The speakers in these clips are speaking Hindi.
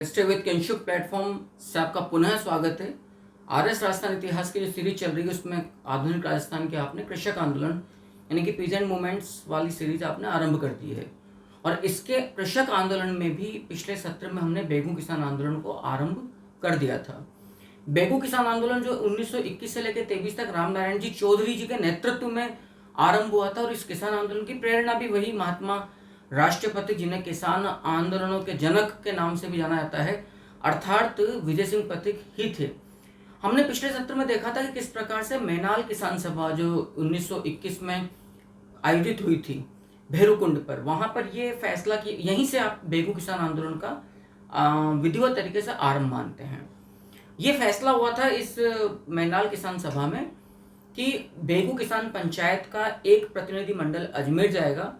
स्टे विद किंशुक प्लेटफॉर्म से आपका पुनः स्वागत है। आरएस राजस्थान इतिहास की जो सीरीज चल रही है उसमें आधुनिक राजस्थान के आपने कृषक आंदोलन यानी कि पीजेंट मूवमेंट्स वाली सीरीज आपने आरंभ कर दी है। और इसके कृषक आंदोलन में भी पिछले सत्र में हमने बेगू किसान आंदोलन को आरंभ कर दिया था। बेगू किसान आंदोलन जो 1921 से लेकर 23 तक रामनारायण जी चौधरी जी के नेतृत्व में आरंभ हुआ था और इस किसान आंदोलन की प्रेरणा भी वही महात्मा राष्ट्रपति जिन्हें किसान आंदोलनों के जनक के नाम से भी जाना जाता है अर्थात विजय सिंह पथिक ही थे। हमने पिछले सत्र में देखा था कि किस प्रकार से मैनाल किसान सभा जो 1921 में आयोजित हुई थी भेरुकुंड पर, वहां पर ये फैसला कि यहीं से आप बेगू किसान आंदोलन का विधिवत तरीके से आरंभ मानते हैं। ये फैसला हुआ था इस मैनाल किसान सभा में कि बेगू किसान पंचायत का एक प्रतिनिधि मंडल अजमेर जाएगा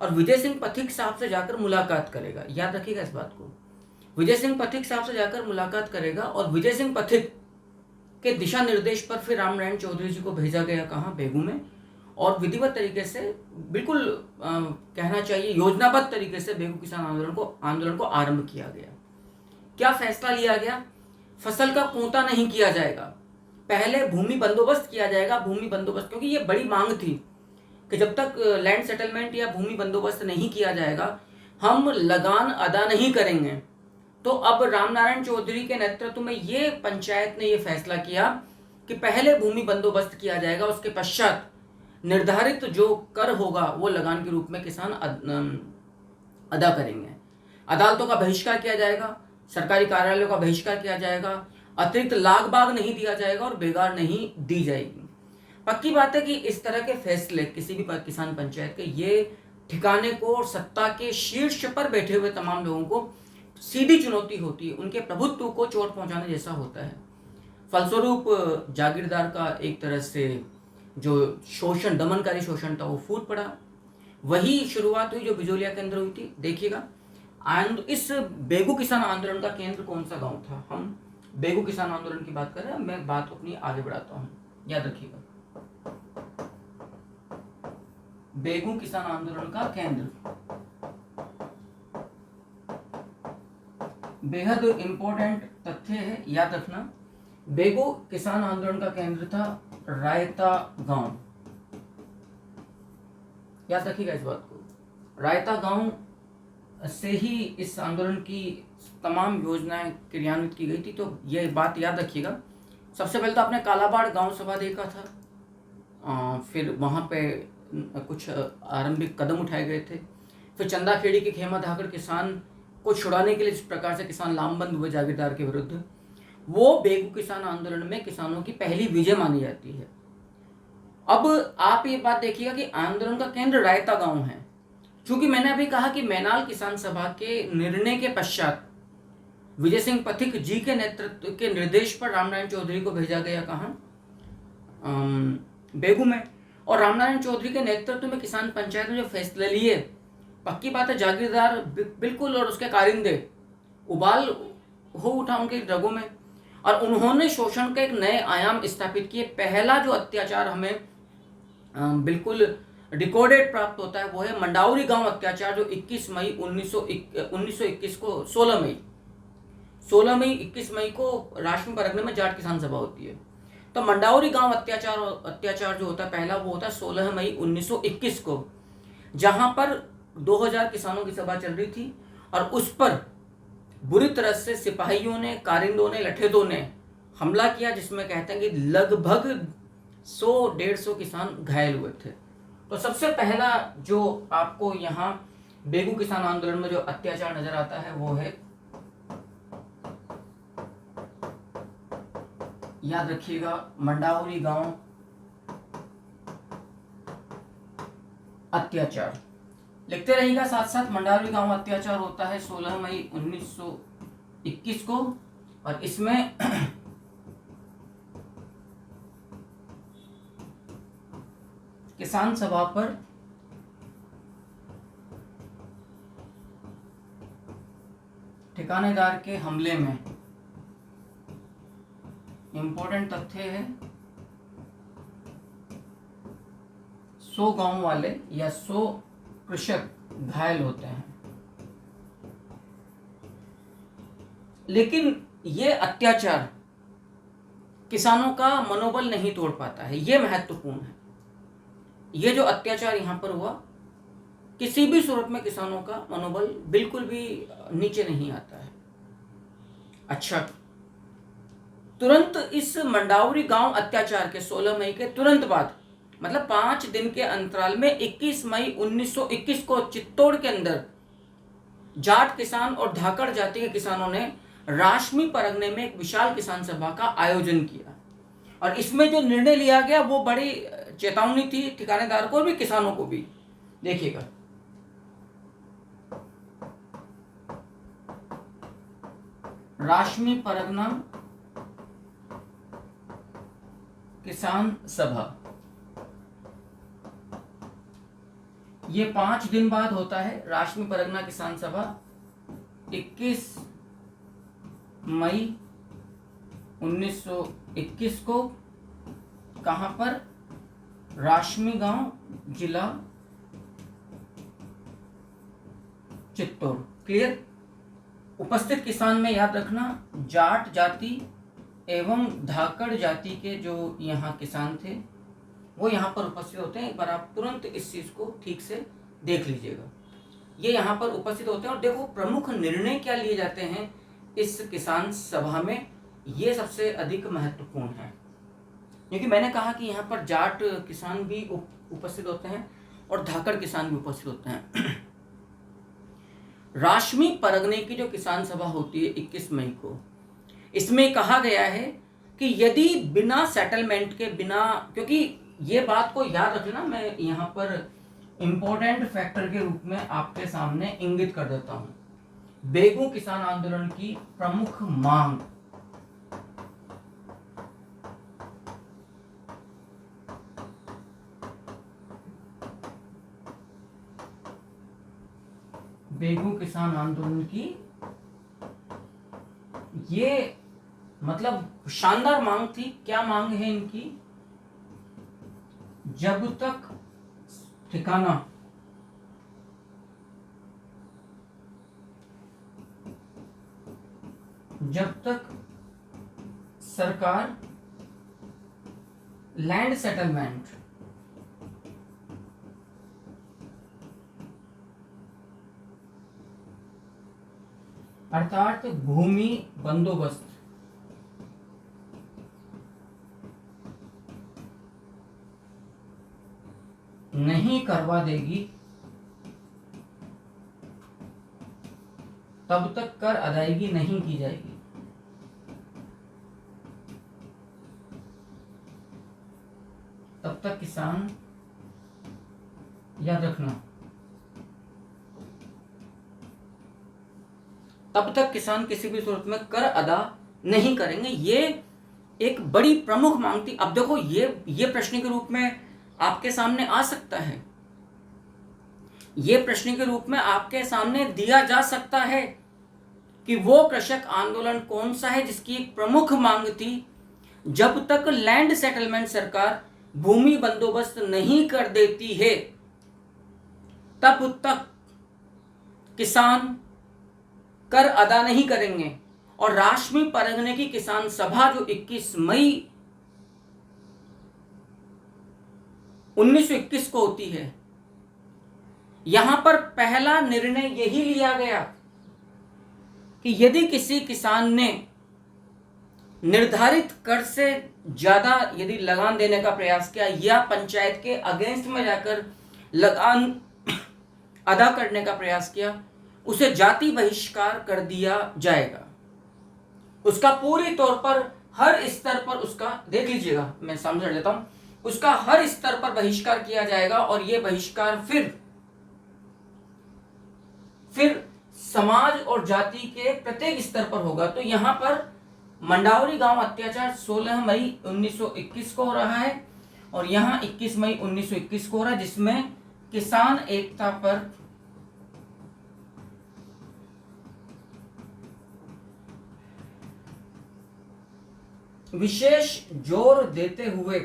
और विजय सिंह पथिक साहब से जाकर मुलाकात करेगा। याद रखिएगा इस बात को, विजय सिंह पथिक साहब से जाकर मुलाकात करेगा और विजय सिंह पथिक के दिशा निर्देश पर फिर रामनारायण चौधरी जी को भेजा गया कहाँ, बेगू में, और विधिवत तरीके से बिल्कुल कहना चाहिए योजनाबद्ध तरीके से बेगू किसान आंदोलन को आरंभ किया गया। क्या फैसला लिया गया? फसल का पोंता नहीं किया जाएगा, पहले भूमि बंदोबस्त किया जाएगा। भूमि बंदोबस्त, क्योंकि ये बड़ी मांग थी कि जब तक लैंड सेटलमेंट या भूमि बंदोबस्त नहीं किया जाएगा हम लगान अदा नहीं करेंगे। तो अब रामनारायण चौधरी के नेतृत्व में ये पंचायत ने ये फैसला किया कि पहले भूमि बंदोबस्त किया जाएगा, उसके पश्चात निर्धारित जो कर होगा वो लगान के रूप में किसान अदा करेंगे। अदालतों का बहिष्कार किया जाएगा, सरकारी कार्यालयों का बहिष्कार किया जाएगा, अतिरिक्त लाग बाग नहीं दिया जाएगा और बेगार नहीं दी जाएगी। पक्की बात है कि इस तरह के फैसले किसी भी किसान पंचायत के ये ठिकाने को और सत्ता के शीर्ष पर बैठे हुए तमाम लोगों को सीधी चुनौती होती है, उनके प्रभुत्व को चोट पहुंचाने जैसा होता है। फलस्वरूप जागीरदार का एक तरह से जो शोषण, दमनकारी शोषण था वो फूट पड़ा। वही शुरुआत हुई जो बिजोलिया के अंदर हुई थी। देखिएगा इस बेगू किसान आंदोलन का केंद्र कौन सा गांव था? हम बेगू किसान आंदोलन की बात कर रहे हैं, मैं बात अपनी आगे बढ़ाता हूँ, याद रखिएगा। बेगू किसान आंदोलन का केंद्र बेहद इंपॉर्टेंट तथ्य है, याद रखना। बेगू किसान आंदोलन का केंद्र था रायता गांव। याद रखिएगा इस बात को, रायता गांव से ही इस आंदोलन की तमाम योजनाएं क्रियान्वित की गई थी। तो ये बात याद रखिएगा। सबसे पहले तो आपने कालाबाड़ गांव सभा देखा था, फिर वहां पे कुछ आरंभिक कदम उठाए गए थे। फिर चंदाखेड़ी के खेमा धाकड़ किसान को छुड़ाने के लिए जिस प्रकार से किसान लामबंद हुए जागीरदार के विरुद्ध, वो बेगू किसान आंदोलन में किसानों की पहली विजय मानी जाती है। अब आप ये बात देखिएगा कि आंदोलन का केंद्र रायता गांव है। चूंकि मैंने अभी कहा कि मैनाल किसान सभा के निर्णय के पश्चात विजय सिंह पथिक जी के नेतृत्व के निर्देश पर रामनारायण चौधरी को भेजा गया कहाँ, बेगू में। और रामनारायण चौधरी के नेतृत्व में किसान पंचायत ने जो फैसले लिए, पक्की बात है जागीरदार बिल्कुल और उसके कारिंदे उबाल हो उठा उनके रगों में, और उन्होंने शोषण के एक नए आयाम स्थापित किए। पहला जो अत्याचार हमें बिल्कुल रिकॉर्डेड प्राप्त होता है वो है मंडावरी गांव अत्याचार, जो 21 मई 1921 को 16 मई 21 मई को राष्ट्रीय परगने में जाट किसान सभा होती है। तो मंडावरी गांव अत्याचार जो होता है पहला, वो होता है 16 मई 1921 को, जहां पर 2000 किसानों की सभा चल रही थी और उस पर बुरी तरह से सिपाहियों ने, कारिंदों ने, लठेदों ने हमला किया, जिसमें कहते हैं कि लगभग 100-150 किसान घायल हुए थे। तो सबसे पहला जो आपको यहाँ बेगू किसान आंदोलन में जो अत्याचार नजर आता है वो है, याद रखिएगा, मंडावरी गांव अत्याचार। लिखते रहिएगा साथ साथ। मंडावरी गांव अत्याचार होता है 16 मई 1921 को, और इसमें किसान सभा पर ठिकानेदार के हमले में इंपॉर्टेंट तथ्य है 100 गांव वाले या 100 कृषक घायल होते हैं। लेकिन ये अत्याचार किसानों का मनोबल नहीं तोड़ पाता है। ये महत्वपूर्ण है। ये जो अत्याचार यहाँ पर हुआ, किसी भी सूरत में किसानों का मनोबल बिल्कुल भी नीचे नहीं आता है। अच्छा, तुरंत इस मंडावरी गांव अत्याचार के 16 मई के तुरंत बाद, मतलब 5 दिन के अंतराल में 21 मई 1921 को चित्तौड़ के अंदर जाट किसान और धाकड़ जाति के किसानों ने राशमी परगने में एक विशाल किसान सभा का आयोजन किया। और इसमें जो निर्णय लिया गया वो बड़ी चेतावनी थी ठिकानेदार को और भी किसानों को भी। देखिएगा, राशमी परगना किसान सभा, ये 5 दिन बाद होता है। राशमी परगना किसान सभा 21 मई 1921 को कहां पर? राशमी गांव, जिला चित्तौड़। क्लियर? उपस्थित किसान में याद रखना, जाट जाति एवं धाकड़ जाति के जो यहाँ किसान थे वो यहाँ पर उपस्थित होते हैं। एक बार आप तुरंत इस चीज को ठीक से देख लीजिएगा। ये यहाँ पर उपस्थित होते हैं और देखो प्रमुख निर्णय क्या लिए जाते हैं इस किसान सभा में, ये सबसे अधिक महत्वपूर्ण है। क्योंकि मैंने कहा कि यहाँ पर जाट किसान भी उपस्थित होते हैं और धाकड़ किसान भी उपस्थित होते हैं। राशमी परगने की जो किसान सभा होती है 21 मई को, इसमें कहा गया है कि यदि बिना सेटलमेंट के, बिना, क्योंकि ये बात को याद रखना, मैं यहाँ पर इंपॉर्टेंट फैक्टर के रूप में आपके सामने इंगित कर देता हूं। बेगू किसान आंदोलन की प्रमुख मांग, बेगू किसान आंदोलन की ये मतलब शानदार मांग थी। क्या मांग है इनकी? जब तक ठिकाना जब तक सरकार लैंड सेटलमेंट अर्थात भूमि बंदोबस्त नहीं करवा देगी, तब तक कर अदायगी नहीं की जाएगी। तब तक किसान, याद रखना, तब तक किसान किसी भी सूरत में कर अदा नहीं करेंगे। ये एक बड़ी प्रमुख मांग थी। अब देखो, ये प्रश्न के रूप में आपके सामने आ सकता है, ये प्रश्न के रूप में आपके सामने दिया जा सकता है कि वो कृषक आंदोलन कौन सा है जिसकी एक प्रमुख मांग थी, जब तक लैंड सेटलमेंट सरकार भूमि बंदोबस्त नहीं कर देती है तब तक किसान कर अदा नहीं करेंगे। और राशमी परगने की किसान सभा जो 21 मई 1921 को होती है, यहां पर पहला निर्णय यही लिया गया कि यदि किसी किसान ने निर्धारित कर से ज्यादा यदि लगान देने का प्रयास किया या पंचायत के अगेंस्ट में जाकर लगान अदा करने का प्रयास किया, उसे जाति बहिष्कार कर दिया जाएगा। उसका पूरी तौर पर हर स्तर पर उसका, देख लीजिएगा, मैं समझा देता हूं, उसका हर स्तर पर बहिष्कार किया जाएगा। और यह बहिष्कार फिर समाज और जाति के प्रत्येक स्तर पर होगा। तो यहां पर मंडावरी गांव अत्याचार 16 मई 1921 को हो रहा है और यहां 21 मई 1921 को हो रहा है, जिसमें किसान एकता पर विशेष जोर देते हुए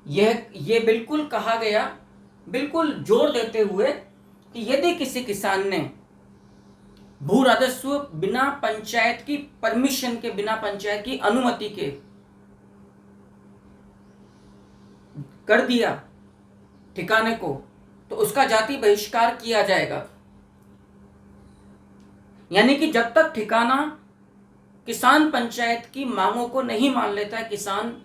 ये बिल्कुल कहा गया, बिल्कुल जोर देते हुए कि यदि किसी किसान ने भू राजस्व बिना पंचायत की परमिशन के, बिना पंचायत की अनुमति के कर दिया ठिकाने को, तो उसका जाति बहिष्कार किया जाएगा। यानी कि जब तक ठिकाना किसान पंचायत की मांगों को नहीं मान लेता है, किसान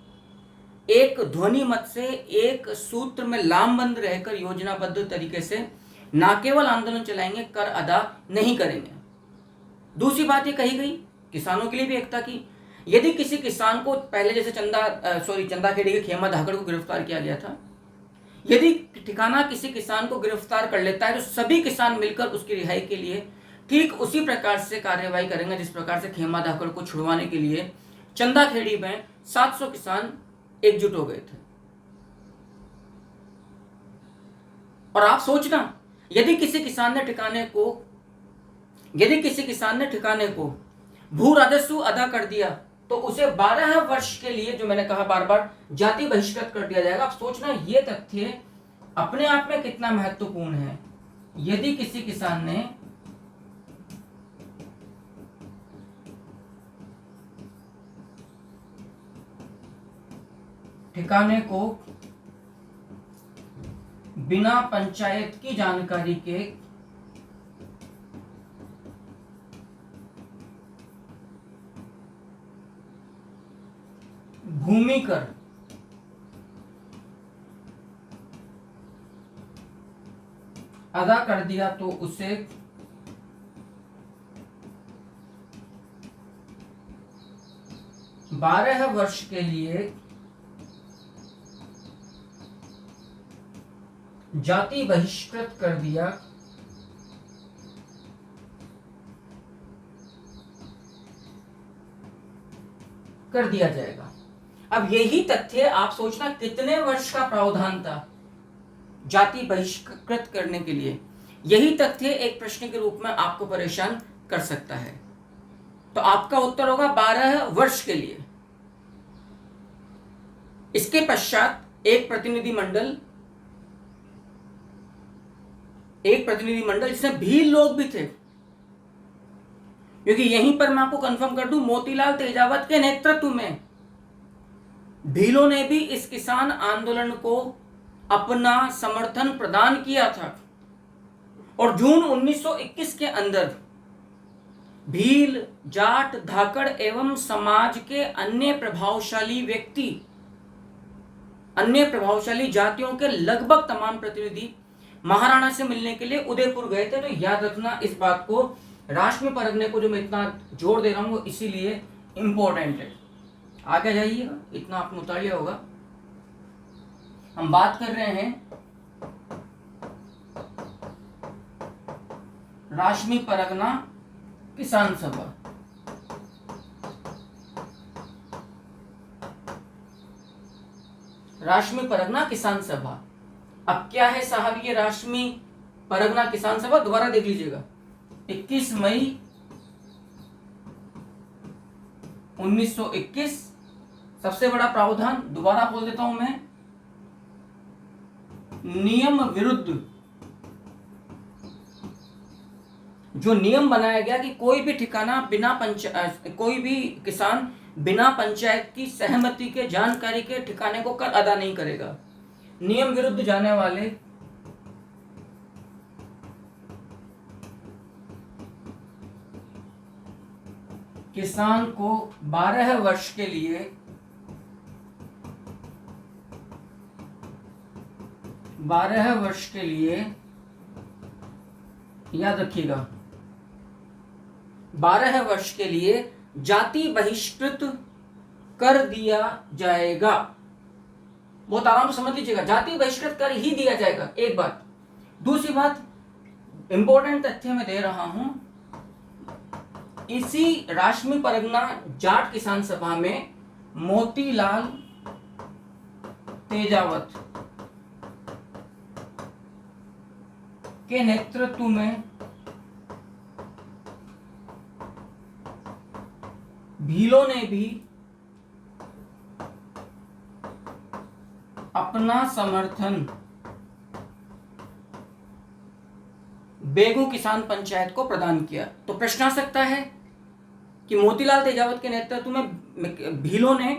एक ध्वनि मत से, एक सूत्र में लामबंद रहकर योजनाबद्ध तरीके से ना केवल आंदोलन चलाएंगे, कर अदा नहीं करेंगे। दूसरी बात ये कही गई किसानों के लिए भी एकता की, यदि किसी किसान को पहले जैसे चंदा खेड़ी के खेमा धाकड़ को गिरफ्तार किया गया था, यदि ठिकाना किसी किसान को गिरफ्तार कर लेता है तो सभी किसान मिलकर उसकी रिहाई के लिए ठीक उसी प्रकार से कार्यवाही करेंगे जिस प्रकार से खेमा धाकड़ को छुड़वाने के लिए चंदा खेड़ी में 700 किसान एकजुट हो गए थे। और आप सोचना, यदि किसी किसान ने ठिकाने को भू राजस्व अदा कर दिया तो उसे 12 वर्ष के लिए, जो मैंने कहा बार बार, जाति बहिष्कृत कर दिया जाएगा। आप सोचना ये तथ्य अपने आप में कितना महत्वपूर्ण है। यदि किसी किसान ने ठिकाने को बिना पंचायत की जानकारी के भूमि कर अदा कर दिया तो उसे बारह वर्ष के लिए जाति बहिष्कृत कर दिया जाएगा। अब यही तथ्य आप सोचना कितने वर्ष का प्रावधान था जाति बहिष्कृत करने के लिए। यही तथ्य एक प्रश्न के रूप में आपको परेशान कर सकता है। तो आपका उत्तर होगा 12 वर्ष के लिए। इसके पश्चात एक प्रतिनिधिमंडल जिसमें भील लोग भी थे, क्योंकि यहीं पर मैं आपको कंफर्म कर दूं, मोतीलाल तेजावत के नेतृत्व में भीलों ने भी इस किसान आंदोलन को अपना समर्थन प्रदान किया था। और जून 1921 के अंदर भील, जाट, धाकड़ एवं समाज के अन्य प्रभावशाली जातियों के लगभग तमाम प्रतिनिधि महाराणा से मिलने के लिए उदयपुर गए थे। तो याद रखना इस बात को, राष्ट्र में परखने को जो मैं इतना जोर दे रहा हूं वो इसीलिए इंपॉर्टेंट है। आगे जाइएगा, इतना आपने उतार लिया होगा। हम बात कर रहे हैं राष्ट्रीय परगना किसान सभा। राष्ट्रीय परगना किसान सभा, अब क्या है साहब ये राष्ट्रीय परगना किसान सभा? दोबारा देख लीजिएगा, 21 मई 1921 सबसे बड़ा प्रावधान, दोबारा बोल देता हूं मैं, नियम विरुद्ध, जो नियम बनाया गया कि कोई भी ठिकाना कोई भी किसान बिना पंचायत की सहमति के, जानकारी के ठिकाने को कर अदा नहीं करेगा। नियम विरुद्ध जाने वाले किसान को 12 वर्ष के लिए याद रखिएगा, 12 वर्ष के लिए जाति बहिष्कृत कर दिया जाएगा। बहुत आराम से समझ लीजिएगा, जाति बहिष्कृत कर ही दिया जाएगा, एक बात। दूसरी बात, इंपॉर्टेंट तथ्य मैं दे रहा हूं, इसी राष्ट्रीय परगना जाट किसान सभा में मोतीलाल तेजावत के नेतृत्व में भीलों ने भी अपना समर्थन बेगू किसान पंचायत को प्रदान किया। तो प्रश्न आ सकता है कि मोतीलाल तेजावत के नेतृत्व में भीलों ने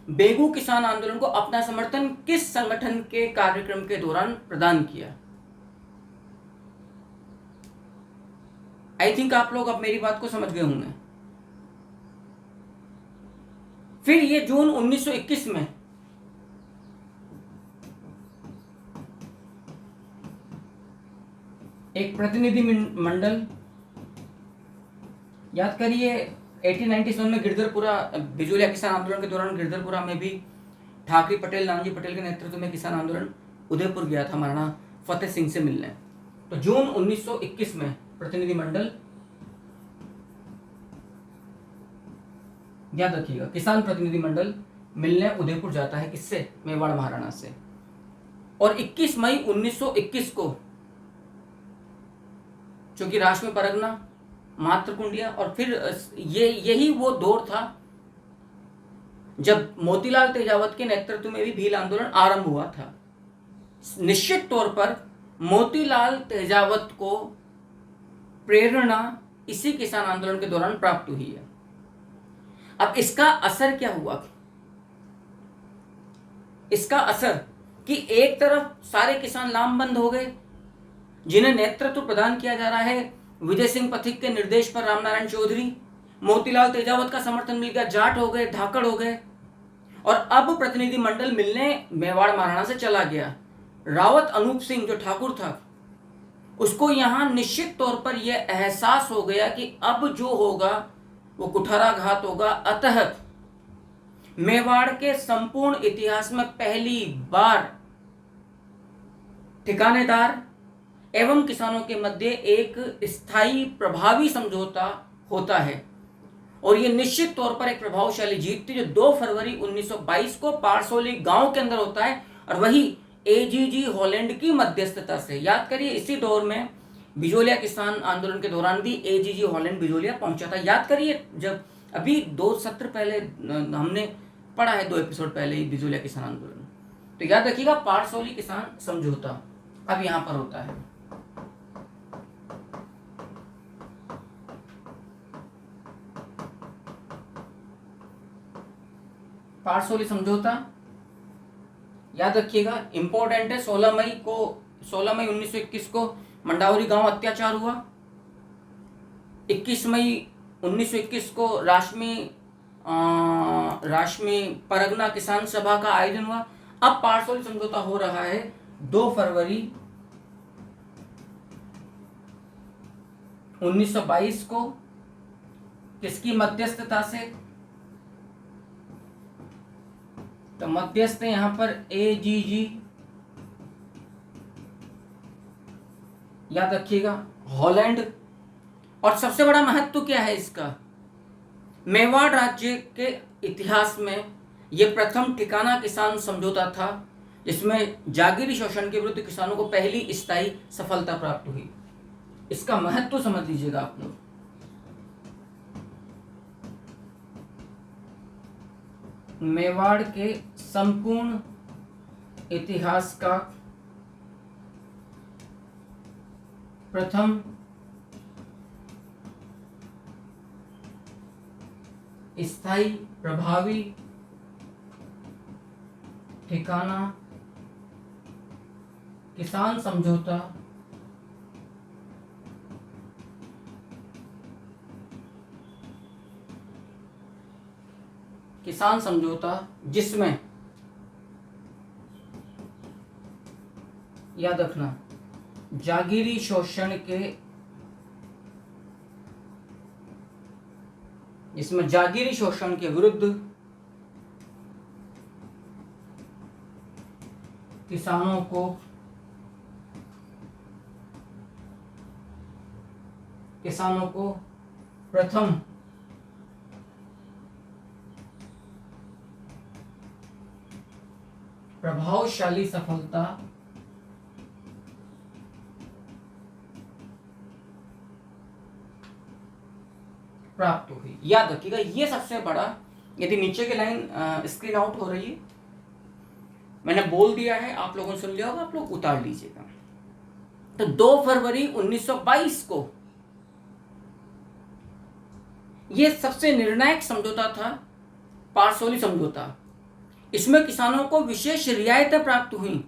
बेगू किसान आंदोलन को अपना समर्थन किस संगठन के कार्यक्रम के दौरान प्रदान किया। आई थिंक आप लोग अब मेरी बात को समझ गए होंगे। फिर ये जून 1921 में एक प्रतिनिधि मंडल, याद करिए 1897 में गिरधरपुरा बिजोलिया किसान आंदोलन के दौरान गिरधरपुरा में भी ठाकरे पटेल, नानजी पटेल के नेतृत्व में किसान आंदोलन उदयपुर गया था महाराणा फतेह सिंह से मिलने। तो जून 1921 में प्रतिनिधि मंडल, याद रखिएगा, किसान प्रतिनिधि मंडल मिलने उदयपुर जाता है, किससे? मेवाड़ महाराणा से। और 21 मई 1921 को चूंकि राष्ट्र में परगना, मातृकुंडिया, और फिर यही वो दौर था जब मोतीलाल तेजावत के नेतृत्व में भी भील आंदोलन आरंभ हुआ था। निश्चित तौर पर मोतीलाल तेजावत को प्रेरणा इसी किसान आंदोलन के दौरान प्राप्त हुई है। अब इसका असर क्या हुआ? इसका असर कि एक तरफ सारे किसान लामबंद हो गए, जिन्हें नेतृत्व प्रदान किया जा रहा है विजय सिंह पथिक के निर्देश पर रामनारायण चौधरी, मोतीलाल तेजावत का समर्थन मिल गया, जाट हो गए, धाकड़ हो गए। और अब प्रतिनिधि मंडल मिलने मेवाड़ महाराणा से चला गया। रावत अनूप सिंह जो ठाकुर था, उसको यहां निश्चित तौर पर यह एहसास हो गया कि अब जो होगा वो कुठाराघात होगा। अतः मेवाड़ के संपूर्ण इतिहास में पहली बार ठिकानेदार एवं किसानों के मध्य एक स्थायी प्रभावी समझौता होता है। और यह निश्चित तौर पर एक प्रभावशाली जीत थी, जो 2 फरवरी 1922 को पारसोली गांव के अंदर होता है, और वही एजीजी हॉलैंड की मध्यस्थता से। याद करिए, इसी दौर में बिजोलिया किसान आंदोलन के दौरान भी एजीजी हॉलैंड बिजोलिया पहुंचा था। याद करिए, जब अभी 2 सत्र पहले हमने पढ़ा है, 2 एपिसोड पहले ही बिजोलिया किसान आंदोलन। तो याद रखिएगा, पारसोली किसान समझौता अब यहां पर होता है। पारसोली समझौता याद रखिएगा, इंपॉर्टेंट है। 16 मई 1921 को मंडावरी गांव अत्याचार हुआ। 21 मई 1921 को राशमी परगना किसान सभा का आयोजन हुआ। अब पारसोली समझौता हो रहा है 2 फरवरी 1922 को, किसकी मध्यस्थता से? तो मध्यस्थ यहां पर एजीजी, याद रखिएगा, हॉलैंड। और सबसे बड़ा महत्व क्या है इसका? मेवाड़ राज्य के इतिहास में यह प्रथम ठिकाना किसान समझौता था, जिसमें जागीरी शोषण के विरुद्ध किसानों को पहली स्थायी सफलता प्राप्त हुई। इसका महत्व समझ लीजिएगा आप लोग। मेवाड़ के संपूर्ण इतिहास का प्रथम स्थायी प्रभावी ठिकाना किसान समझौता जिसमें याद रखना, जागीरी शोषण के, इसमें जागीरी शोषण के विरुद्ध किसानों को प्रथम प्रभावशाली सफलता प्राप्त हुई। याद रखिएगा, ये सबसे बड़ा, यदि नीचे की लाइन स्क्रीन आउट हो रही है, मैंने बोल दिया है, आप लोगों ने सुन लिया होगा, आप लोग उतार लीजिएगा। तो 2 फरवरी 1922 को ये सबसे निर्णायक समझौता था, पारसोली समझौता। इसमें किसानों को विशेष रियायतें प्राप्त हुई,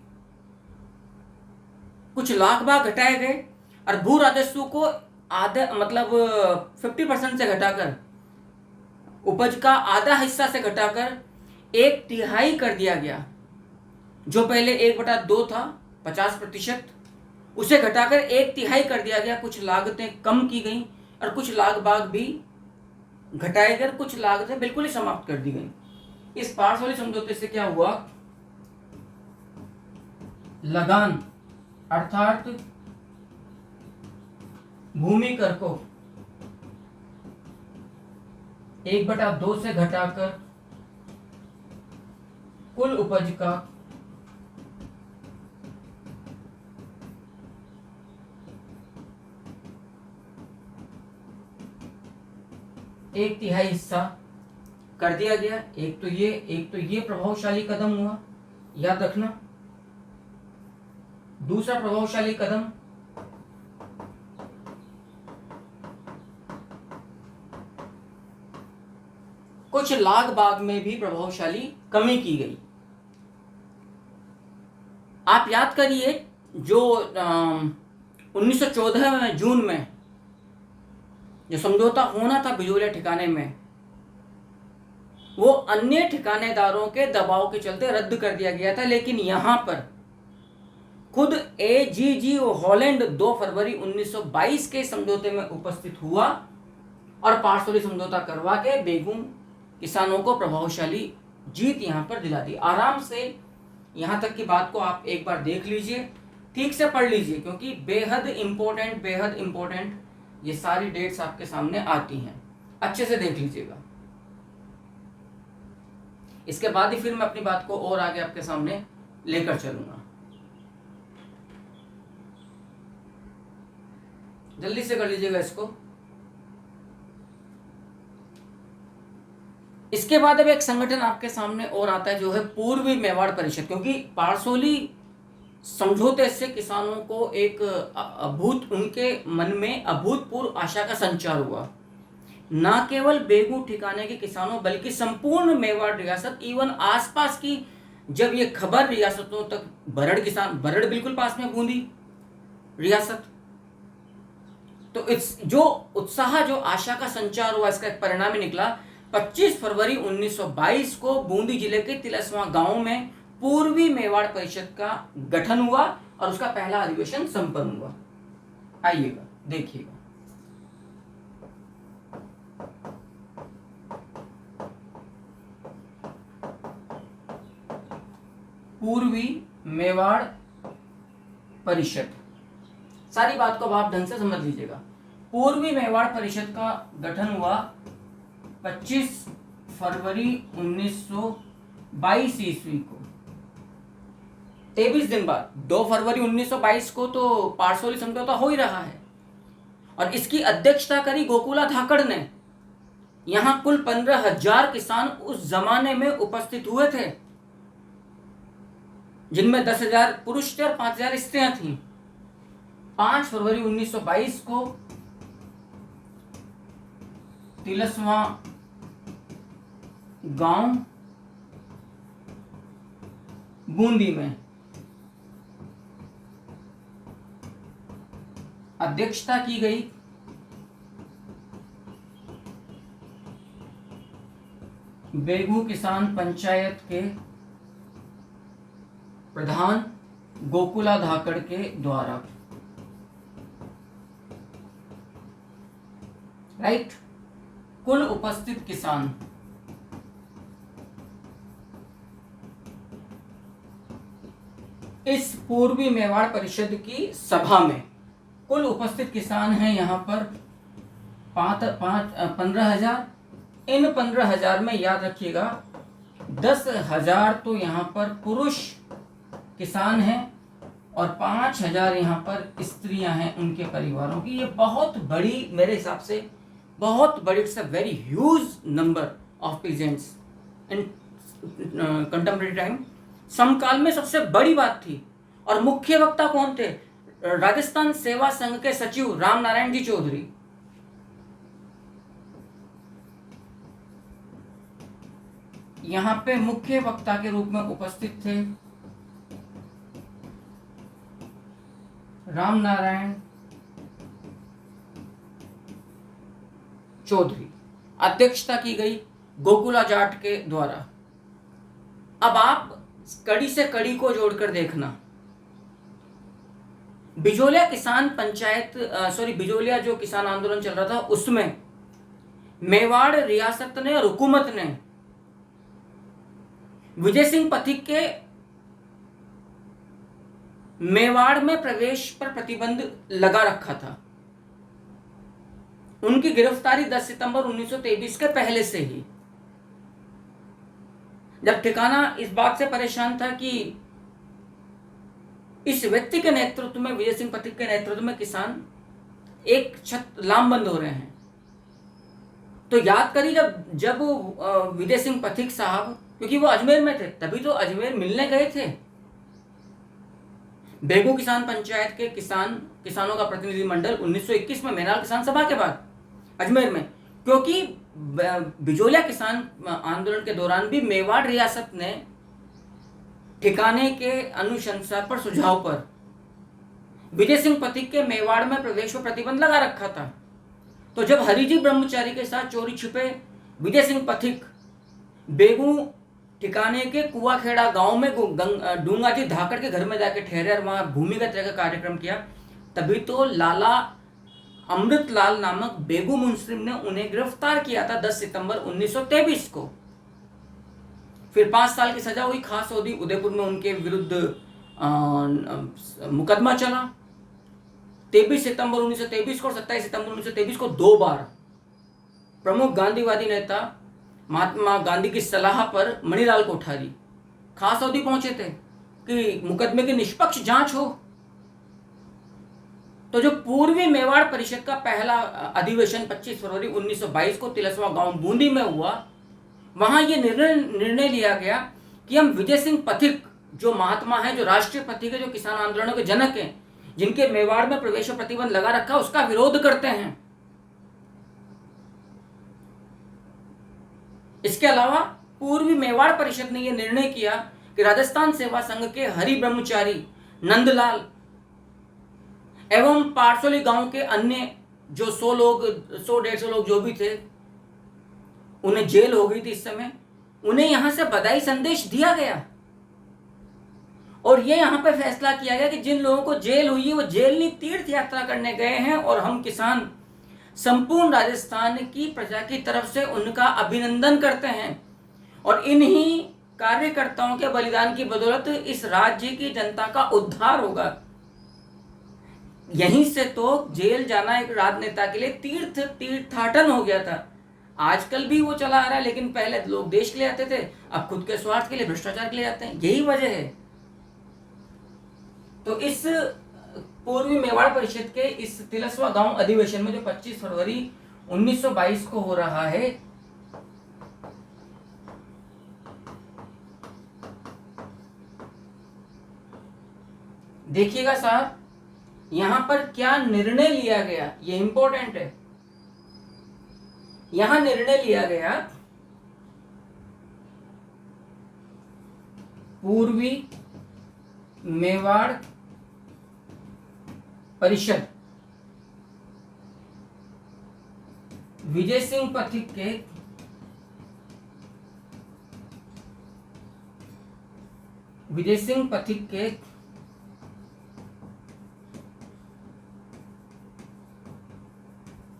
कुछ लाख भाग घटाए गए और भू राजस्व को आधा मतलब 50% से घटाकर, उपज का आधा हिस्सा से घटाकर 1/3 कर दिया गया। जो पहले 1/2 था 50%, उसे घटाकर 1/3 कर दिया गया। कुछ लागतें कम की गई और कुछ लाख भाग भी घटाए गए, कुछ लागतें बिल्कुल ही समाप्त कर दी गई। इस पारसोली समझौते से क्या हुआ, लगान अर्थात भूमि कर को 1/2 से घटाकर कुल उपज का 1/3 हिस्सा कर दिया गया। एक तो ये प्रभावशाली कदम हुआ, याद रखना। दूसरा प्रभावशाली कदम कुछ लाग बाग में भी प्रभावशाली कमी की गई। आप याद करिए, जो 1914 में जून में जो समझौता होना था बिजोलिया ठिकाने में, वो अन्य ठिकानेदारों के दबाव के चलते रद्द कर दिया गया था। लेकिन यहां पर खुद AGG हॉलैंड 2 फरवरी 1922 के समझौते में उपस्थित हुआ और पारसोली समझौता करवा के बेगू किसानों को प्रभावशाली जीत यहां पर दिला दी। आराम से यहां तक की बात को आप एक बार देख लीजिए, ठीक से पढ़ लीजिए, क्योंकि बेहद इंपॉर्टेंट ये सारी डेट्स आपके सामने आती हैं। अच्छे से देख लीजिएगा। इसके बाद ही फिर मैं अपनी बात को और आगे आपके सामने लेकर चलूंगा। जल्दी से कर लीजिएगा इसको। इसके बाद अब एक संगठन आपके सामने और आता है, जो है पूर्वी मेवाड़ परिषद। क्योंकि पारसोली समझौते से किसानों को एक उनके मन में अभूतपूर्व आशा का संचार हुआ। न केवल बेगू ठिकाने के किसानों बल्कि संपूर्ण मेवाड़ रियासत, इवन आसपास की, जब ये खबर रियासतों तक, बरड़ बिल्कुल पास में बूंदी रियासत, तो इस जो उत्साह, जो आशा का संचार हुआ, इसका एक परिणाम ही निकला। 25 फरवरी 1922 को बूंदी जिले के तिलस्वा गांव में पूर्वी मेवाड़ परिषद का गठन हुआ और उसका पहला अधिवेशन संपन्न हुआ। आइएगा, देखिएगा। पूर्वी मेवाड़ परिषद, सारी बात को आप ढंग से समझ लीजिएगा। पूर्वी मेवाड़ परिषद का गठन हुआ 25 फरवरी 1922 ईस्वी को। 23 दिन बाद 2 फरवरी 1922 को तो पारसोली समझौता हो ही रहा है और इसकी अध्यक्षता करी गोकुला धाकड़ ने। यहां कुल 15,000 किसान उस जमाने में उपस्थित हुए थे, जिनमें 10,000 पुरुष थे और 5,000 स्त्रियां थीं। 5 फरवरी 1922 को तिलस्वा गांव बूंदी में अध्यक्षता की गई बेगू किसान पंचायत के प्रधान गोकुला धाकड़ के द्वारा। राइट। कुल उपस्थित किसान इस पूर्वी मेवाड़ परिषद की सभा में कुल उपस्थित किसान हैं यहाँ पर 15,000। इन 15,000 में याद रखिएगा 10,000 तो यहाँ पर पुरुष किसान हैं और 5,000 यहाँ पर स्त्रियां हैं उनके परिवारों की। ये बहुत बड़ी, मेरे हिसाब से बहुत बड़ी, it's a very huge number of peasants in contemporary time. समकाल में सबसे बड़ी बात थी। और मुख्य वक्ता कौन थे? राजस्थान सेवा संघ के सचिव राम नारायण जी चौधरी। यहां पे मुख्य वक्ता के रूप में उपस्थित थे राम नारायण चौधरी। अध्यक्षता की गई गोकुला जाट के द्वारा। अब आप कड़ी से कड़ी को जोड़कर देखना। बिजोलिया किसान पंचायत बिजोलिया जो किसान आंदोलन चल रहा था उसमें मेवाड़ रियासत ने और हुकूमत ने विजय सिंह पथिक के मेवाड़ में प्रवेश पर प्रतिबंध लगा रखा था। उनकी गिरफ्तारी 10 सितंबर 1923 के पहले से ही। जब ठिकाना इस बात से परेशान था कि इस व्यक्ति के नेतृत्व में, विजय सिंह पथिक के नेतृत्व में किसान एक छत लामबंद हो रहे हैं, तो याद करिए जब विजय सिंह पथिक साहब, क्योंकि वो अजमेर में थे, तभी तो अजमेर मिलने गए थे बेगू किसान पंचायत के किसानों का प्रतिनिधि मंडल 1921 में मेनाल किसान सभा के बाद अजमेर में, क्योंकि बिजोलिया किसान आंदोलन के दौरान भी मेवाड़ रियासत ने ठिकाने के अनुशंसा पर, सुझाव पर विजय सिंह पथिक के मेवाड़ में प्रवेश पर प्रतिबंध लगा रखा था। तो जब हरिजी ब्रह्मचारी के साथ चोरी छिपे विजय सिंह पथिक बेगू ठिकाने के कुआखेड़ा गांव में डूंगाजी धाकड़ के घर में जाके ठहरे और वहां भूमिगत का कार्यक्रम किया, तभी तो लाला अमृतलाल नामक बेगू मुंस्लिम ने उन्हें गिरफ्तार किया था 10 सितंबर 1923 को। फिर 5 साल की सजा हुई। खास सऊदी उदयपुर में उनके विरुद्ध मुकदमा चला 23 सितंबर 1923 को और 27 सितंबर 1923 को 2 बार। प्रमुख गांधीवादी नेता महात्मा गांधी की सलाह पर मणिलाल कोठारी खास सऊदी पहुंचे थे कि मुकदमे की निष्पक्ष जांच हो। तो जो पूर्वी मेवाड़ परिषद का पहला अधिवेशन 25 फरवरी 1922 को तिलस्वा गांव बूंदी में हुआ, वहां ये निर्णय लिया गया कि हम विजय सिंह पथिक जो महात्मा है, जो राष्ट्रीय पथिक है, जो किसान आंदोलनों के जनक हैं, जिनके मेवाड़ में प्रवेश पर प्रतिबंध लगा रखा, उसका विरोध करते हैं। इसके अलावा पूर्वी मेवाड़ परिषद ने यह निर्णय किया कि राजस्थान सेवा संघ के हरि ब्रह्मचारी, नंदलाल एवं पारसोली गांव के अन्य जो 100-150 लोग जो भी थे, उन्हें जेल हो गई थी इस समय, उन्हें यहां से बधाई संदेश दिया गया। और ये यहां पर फैसला किया गया कि जिन लोगों को जेल हुई है वो जेल नहीं, तीर्थ यात्रा करने गए हैं, और हम किसान संपूर्ण राजस्थान की प्रजा की तरफ से उनका अभिनंदन करते हैं। और इन्हीं कार्यकर्ताओं के बलिदान की बदौलत इस राज्य की जनता का उद्धार होगा। यहीं से तो जेल जाना एक राजनेता के लिए तीर्थाटन हो गया था। आजकल भी वो चला आ रहा है, लेकिन पहले लोग देश के लिए आते थे, अब खुद के स्वार्थ के लिए, भ्रष्टाचार के लिए आते हैं। यही वजह है। तो इस पूर्वी मेवाड़ परिषद के इस तिलस्वा गांव अधिवेशन में जो 25 फरवरी 1922 को हो रहा है, देखिएगा साहब यहां पर क्या निर्णय लिया गया, ये इंपॉर्टेंट है। यहां निर्णय लिया गया पूर्वी मेवाड़ परिषद विजय सिंह पथिक के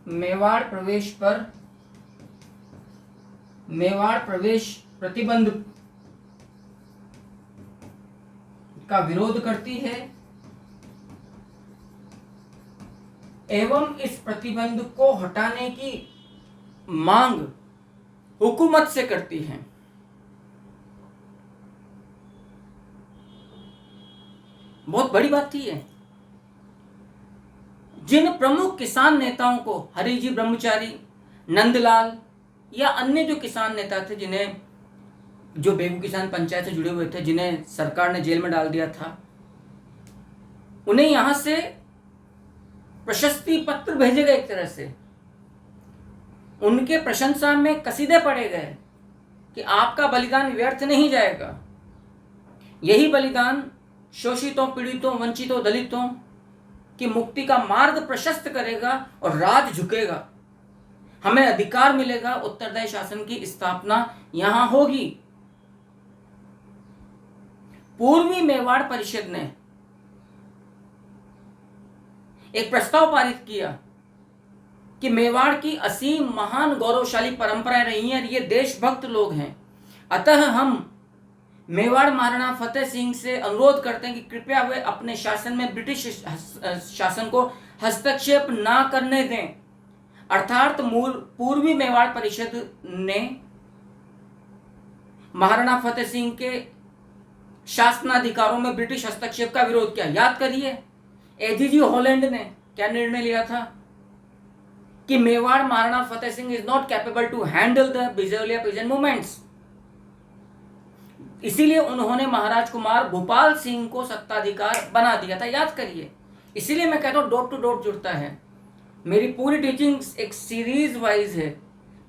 मेवाड़ प्रवेश प्रतिबंध का विरोध करती है एवं इस प्रतिबंध को हटाने की मांग हुकूमत से करती है। बहुत बड़ी बात थी ये। जिन प्रमुख किसान नेताओं को, हरिजी ब्रह्मचारी, नंदलाल या अन्य जो किसान नेता थे, जिन्हें, जो बेगू किसान पंचायत से जुड़े हुए थे, जिन्हें सरकार ने जेल में डाल दिया था, उन्हें यहां से प्रशस्ति पत्र भेजे गए, एक तरह से उनके प्रशंसा में कसीदे पढ़े गए कि आपका बलिदान व्यर्थ नहीं जाएगा। यही बलिदान शोषितों, पीड़ितों, वंचितों, दलितों की मुक्ति का मार्ग प्रशस्त करेगा और राज झुकेगा। हमें अधिकार मिलेगा, उत्तरदायी शासन की स्थापना यहां होगी। पूर्वी मेवाड़ परिषद ने एक प्रस्ताव पारित किया कि मेवाड़ की असीम महान गौरवशाली परंपराएं रही हैं और ये देशभक्त लोग हैं, अतः हम मेवाड़ महाराणा फतेह सिंह से अनुरोध करते हैं कि कृपया वे अपने शासन में ब्रिटिश शासन को हस्तक्षेप ना करने दें। अर्थात पूर्वी मेवाड़ परिषद ने महाराणा फतेह सिंह के शासनाधिकारों में ब्रिटिश हस्तक्षेप का विरोध किया। याद करिए, एजीजी हॉलैंड ने क्या निर्णय लिया था कि Mewar Maharana Fateh Singh is not capable to handle the Bijolia peasant movements. इसीलिए उन्होंने महाराज कुमार भूपाल सिंह को सत्ताधिकार बना दिया था। याद करिए, इसीलिए मैं कहता हूं डॉट टू डॉट जुड़ता है। मेरी पूरी टीचिंग एक सीरीज वाइज है।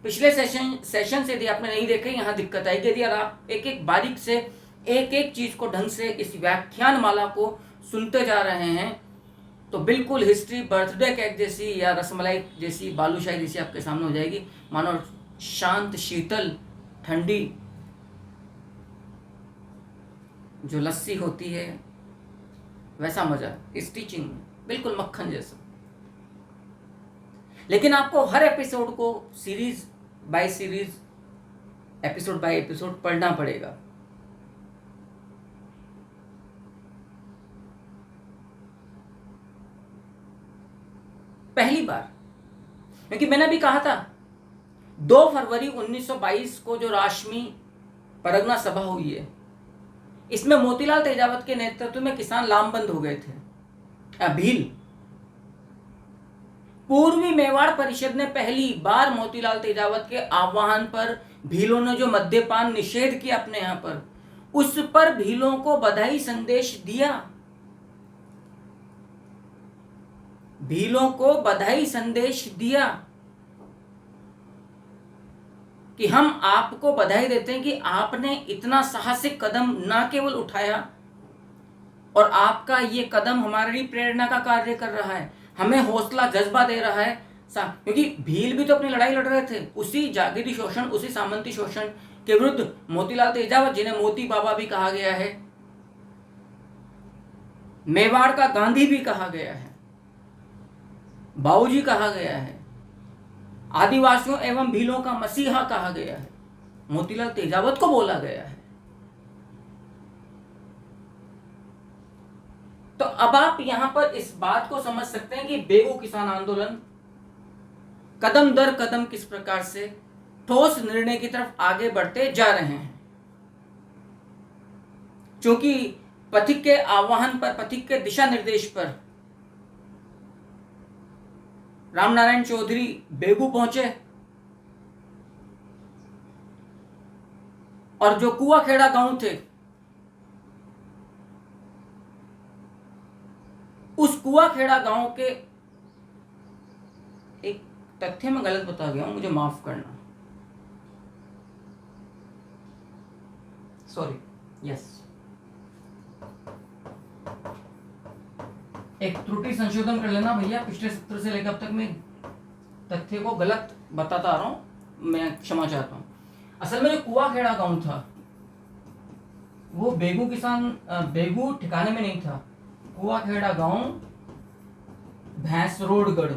पिछले सेशन से यदि आपने नहीं देखे, यहां दिक्कत आएगी। यदि आप एक एक बारीक से एक एक चीज को ढंग से इस व्याख्यान माला को सुनते जा रहे हैं तो बिल्कुल हिस्ट्री बर्थडे केक जैसी या रसमलाई जैसी, बालूशाही जैसी आपके सामने हो जाएगी। मानो शांत, शीतल, ठंडी जो लस्सी होती है, वैसा मजा इस टीचिंग में, बिल्कुल मक्खन जैसा। लेकिन आपको हर एपिसोड को series by series, episode by episode पढ़ना पड़ेगा। पहली बार, क्योंकि मैंने भी कहा था 2 फरवरी 1922 को जो राशमी परगना सभा हुई है, इसमें मोतीलाल तेजावत के नेतृत्व में किसान लामबंद हो गए थे। भील पूर्वी मेवाड़ परिषद ने पहली बार मोतीलाल तेजावत के आह्वान पर भीलों ने जो मद्यपान निषेध किया अपने यहां पर, उस पर भीलों को बधाई संदेश दिया। भीलों को बधाई संदेश दिया कि हम आपको बधाई देते हैं कि आपने इतना साहसिक कदम ना केवल उठाया, और आपका ये कदम हमारी प्रेरणा का कार्य कर रहा है, हमें हौसला जज्बा दे रहा है। क्योंकि भील भी तो अपनी लड़ाई लड़ रहे थे उसी जागीरी शोषण, उसी सामंती शोषण के विरुद्ध। मोतीलाल तेजावत, जिन्हें मोती बाबा भी कहा गया है, मेवाड़ का गांधी भी कहा गया है, बाबूजी कहा गया है, आदिवासियों एवं भीलों का मसीहा कहा गया है, मोतीलाल तेजावत को बोला गया है। तो अब आप यहां पर इस बात को समझ सकते हैं कि बेगू किसान आंदोलन कदम दर कदम किस प्रकार से ठोस निर्णय की तरफ आगे बढ़ते जा रहे हैं। क्योंकि पथिक के आह्वान पर, पथिक के दिशा निर्देश पर रामनारायण चौधरी बेगू पहुंचे, और जो कुआखेड़ा गांव थे, उस कुआखेड़ा गांव के, एक तथ्य में गलत बता गया हूं, मुझे माफ करना, सॉरी, यस, एक त्रुटि संशोधन कर लेना भैया। पिछले सत्र से लेकर अब तक मैं तथ्य को गलत बताता आ रहा हूं, मैं क्षमा चाहता हूं। असल में जो कुआखेड़ा गांव था वो बेगू ठिकाने में नहीं था। कुआखेड़ा गांव भैंसरोडगढ़,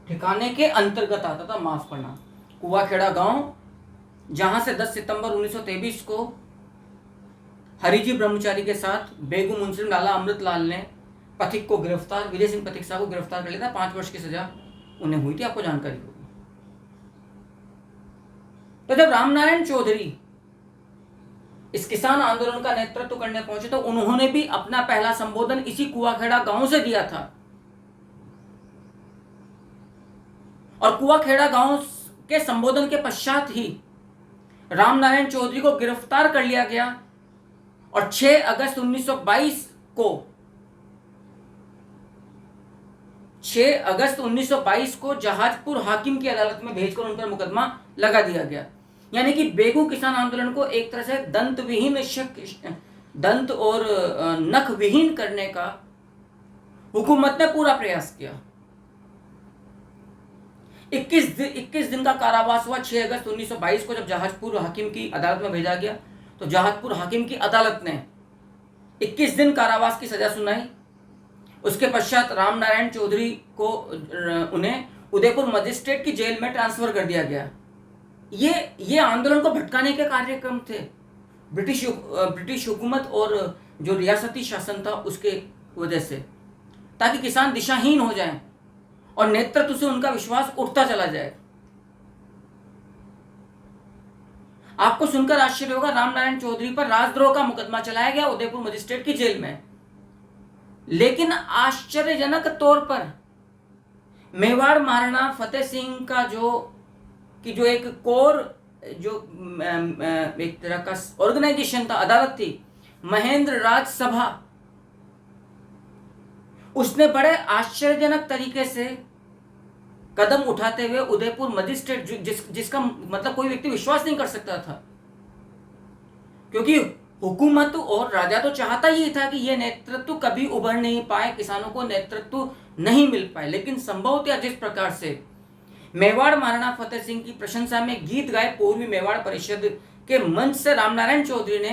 ठिकाने के अंतर्गत आता था, माफ करना। कुआखेड़ा गांव जहां से 10 सितंबर 1923 को हरिजी ब्रह्मचारी के साथ बेगू मुंशी लाला अमृतलाल ने पथिक को गिरफ्तार, विजय सिंह पथिक साहब को गिरफ्तार कर लिया था। 5 वर्ष की सजा उन्हें हुई थी, आपको जानकारी होगी। तो जब रामनारायण चौधरी इस किसान आंदोलन का नेतृत्व करने पहुंचे तो उन्होंने भी अपना पहला संबोधन इसी कुआखेड़ा गांव से दिया था। और कुआखेड़ा गांव के संबोधन के पश्चात ही रामनारायण चौधरी को गिरफ्तार कर लिया गया और 6 अगस्त 1922 को 6 अगस्त 1922 को जहाजपुर हाकिम की अदालत में भेजकर उन पर मुकदमा लगा दिया गया। यानी कि बेगू किसान आंदोलन को एक तरह से दंत और नख विहीन करने का हुकूमत ने पूरा प्रयास किया। 21 दिन का कारावास हुआ। 6 अगस्त 1922 को जब जहाजपुर हाकिम की अदालत में भेजा गया तो जहाजपुर हाकिम की अदालत ने 21 दिन कारावास की सजा सुनाई। उसके पश्चात रामनारायण चौधरी को उन्हें उदयपुर मजिस्ट्रेट की जेल में ट्रांसफर कर दिया गया। ये आंदोलन को भटकाने के कार्यक्रम थे ब्रिटिश हुकूमत और जो रियासती शासन था उसके वजह से, ताकि किसान दिशाहीन हो जाएं और नेतृत्व से उनका विश्वास उठता चला जाए। आपको सुनकर आश्चर्य होगा, रामनारायण चौधरी पर राजद्रोह का मुकदमा चलाया गया उदयपुर मजिस्ट्रेट की जेल में। लेकिन आश्चर्यजनक तौर पर मेवाड़ महाराणा फतेह सिंह का जो एक कोर जो एक तरह का ऑर्गेनाइजेशन था, अदालत थी, महेंद्र राज सभा, उसने बड़े आश्चर्यजनक तरीके से कदम उठाते हुए उदयपुर मजिस्ट्रेट जिसका मतलब कोई व्यक्ति विश्वास नहीं कर सकता था, क्योंकि हुकूमत और राजा तो चाहता ही था कि यह नेतृत्व कभी उभर नहीं पाए, किसानों को नेतृत्व नहीं मिल पाए। लेकिन संभवतः जिस प्रकार से मेवाड़ महाराणा फतेह सिंह की प्रशंसा में गीत गाए पूर्वी मेवाड़ परिषद के मंच से रामनारायण चौधरी ने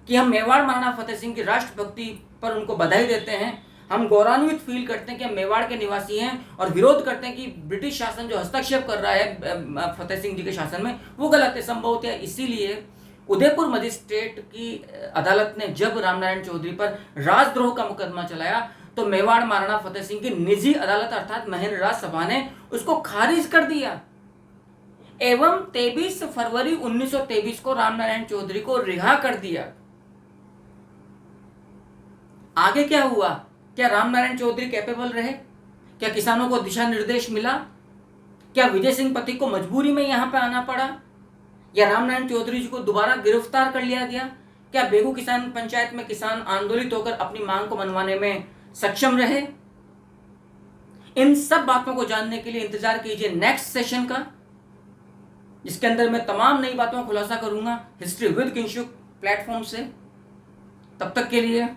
कि हम मेवाड़ महाराणा फतेह सिंह की राष्ट्रभक्ति पर उनको बधाई देते हैं, हम गौरवान्वित फील करते हैं कि हम मेवाड़ के निवासी हैं और विरोध करते हैं कि ब्रिटिश शासन जो हस्तक्षेप कर रहा है फतेह सिंह जी के शासन में वो गलत है। संभवतः इसीलिए उदयपुर मजिस्ट्रेट की अदालत ने जब रामनारायण चौधरी पर राजद्रोह का मुकदमा चलाया तो मेवाड़ महाराणा फतेह सिंह की निजी अदालत अर्थात महेंद्र राज सभा ने उसको खारिज कर दिया एवं 23 फरवरी 1923 को रामनारायण चौधरी को रिहा कर दिया। आगे क्या हुआ? क्या रामनारायण चौधरी कैपेबल रहे? क्या किसानों को दिशा निर्देश मिला? क्या विजय सिंह पति को मजबूरी में यहां पर आना पड़ा, या रामनारायण चौधरी जी को दोबारा गिरफ्तार कर लिया गया? क्या बेगू किसान पंचायत में किसान आंदोलित होकर अपनी मांग को मनवाने में सक्षम रहे? इन सब बातों को जानने के लिए इंतजार कीजिए नेक्स्ट सेशन का, जिसके अंदर मैं तमाम नई बातों का खुलासा करूंगा हिस्ट्री विद किंशुक प्लेटफॉर्म से। तब तक के लिए